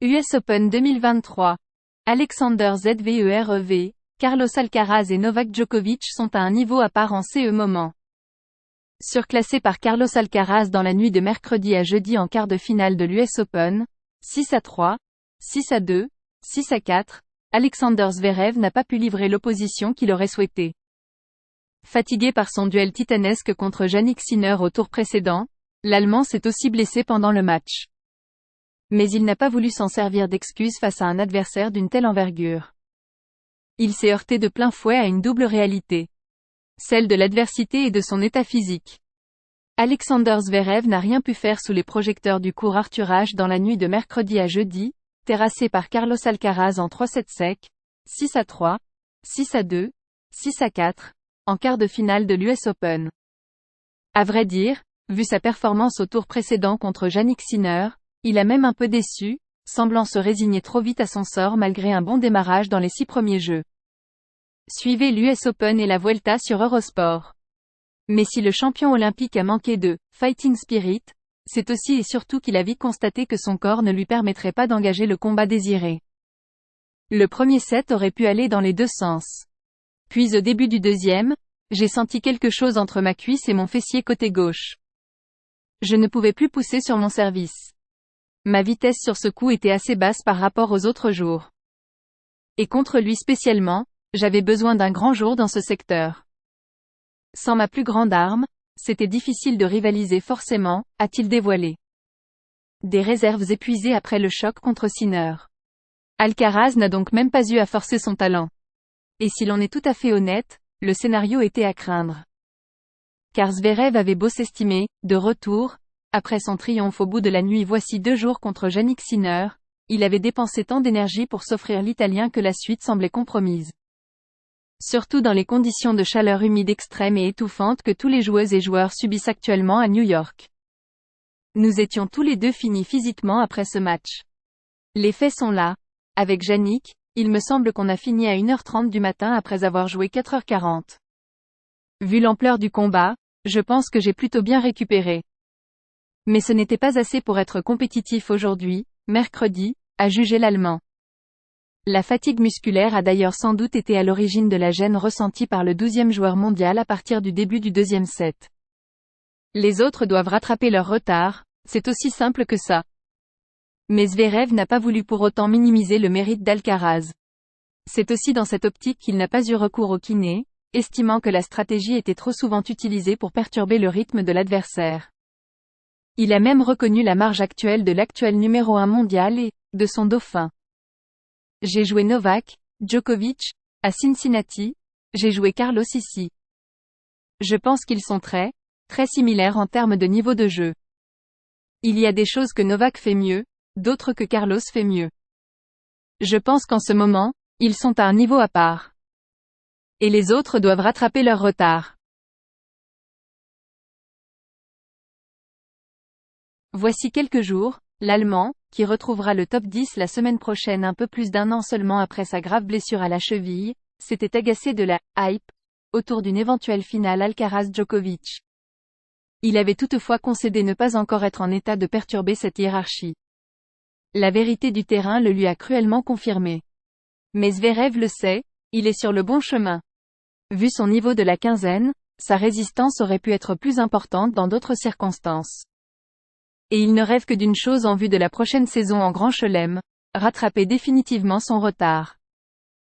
US Open 2023. Alexander Zverev, Carlos Alcaraz et Novak Djokovic sont à un niveau à part en ce moment. Surclassé par Carlos Alcaraz dans la nuit de mercredi à jeudi en quart de finale de l'US Open, 6-3, 6-2, 6-4, Alexander Zverev n'a pas pu livrer l'opposition qu'il aurait souhaité. Fatigué par son duel titanesque contre Jannik Sinner au tour précédent, l'Allemand s'est aussi blessé pendant le match. Mais il n'a pas voulu s'en servir d'excuse face à un adversaire d'une telle envergure. Il s'est heurté de plein fouet à une double réalité. Celle de l'adversité et de son état physique. Alexander Zverev n'a rien pu faire sous les projecteurs du court Arthur Ashe dans la nuit de mercredi à jeudi, terrassé par Carlos Alcaraz en 3-7 secs, 6-3, 6-2, 6-4, en quart de finale de l'US Open. À vrai dire, vu sa performance au tour précédent contre Jannik Sinner, il a même un peu déçu, semblant se résigner trop vite à son sort malgré un bon démarrage dans les 6 premiers jeux. Suivez l'US Open et la Vuelta sur Eurosport. Mais si le champion olympique a manqué de « fighting spirit », c'est aussi et surtout qu'il a vite constaté que son corps ne lui permettrait pas d'engager le combat désiré. Le premier set aurait pu aller dans les deux sens. Puis au début du deuxième, j'ai senti quelque chose entre ma cuisse et mon fessier côté gauche. Je ne pouvais plus pousser sur mon service. Ma vitesse sur ce coup était assez basse par rapport aux autres jours. Et contre lui spécialement, j'avais besoin d'un grand jour dans ce secteur. Sans ma plus grande arme, c'était difficile de rivaliser forcément, a-t-il dévoilé. Des réserves épuisées après le choc contre Sinner. Alcaraz n'a donc même pas eu à forcer son talent. Et si l'on est tout à fait honnête, le scénario était à craindre. Car Zverev avait beau s'estimer, de retour, après son triomphe au bout de la nuit voici 2 jours contre Jannik Sinner, il avait dépensé tant d'énergie pour s'offrir l'Italien que la suite semblait compromise. Surtout dans les conditions de chaleur humide extrême et étouffante que tous les joueuses et joueurs subissent actuellement à New York. Nous étions tous les deux finis physiquement après ce match. Les faits sont là. Avec Jannik, il me semble qu'on a fini à 1h30 du matin après avoir joué 4h40. Vu l'ampleur du combat, je pense que j'ai plutôt bien récupéré. Mais ce n'était pas assez pour être compétitif aujourd'hui, mercredi, a jugé l'Allemand. La fatigue musculaire a d'ailleurs sans doute été à l'origine de la gêne ressentie par le 12e joueur mondial à partir du début du deuxième set. Les autres doivent rattraper leur retard, c'est aussi simple que ça. Mais Zverev n'a pas voulu pour autant minimiser le mérite d'Alcaraz. C'est aussi dans cette optique qu'il n'a pas eu recours au kiné, estimant que la stratégie était trop souvent utilisée pour perturber le rythme de l'adversaire. Il a même reconnu la marge actuelle de l'actuel numéro 1 mondial et de son dauphin. J'ai joué Novak, Djokovic, à Cincinnati, j'ai joué Carlos ici. Je pense qu'ils sont très similaires en termes de niveau de jeu. Il y a des choses que Novak fait mieux, d'autres que Carlos fait mieux. Je pense qu'en ce moment, ils sont à un niveau à part. Et les autres doivent rattraper leur retard. Voici quelques jours, l'Allemand, qui retrouvera le top 10 la semaine prochaine un peu plus d'1 an seulement après sa grave blessure à la cheville, s'était agacé de la « hype » autour d'une éventuelle finale Alcaraz-Djokovic. Il avait toutefois concédé ne pas encore être en état de perturber cette hiérarchie. La vérité du terrain le lui a cruellement confirmé. Mais Zverev le sait, il est sur le bon chemin. Vu son niveau de la quinzaine, sa résistance aurait pu être plus importante dans d'autres circonstances. Et il ne rêve que d'une chose en vue de la prochaine saison en Grand Chelem, rattraper définitivement son retard.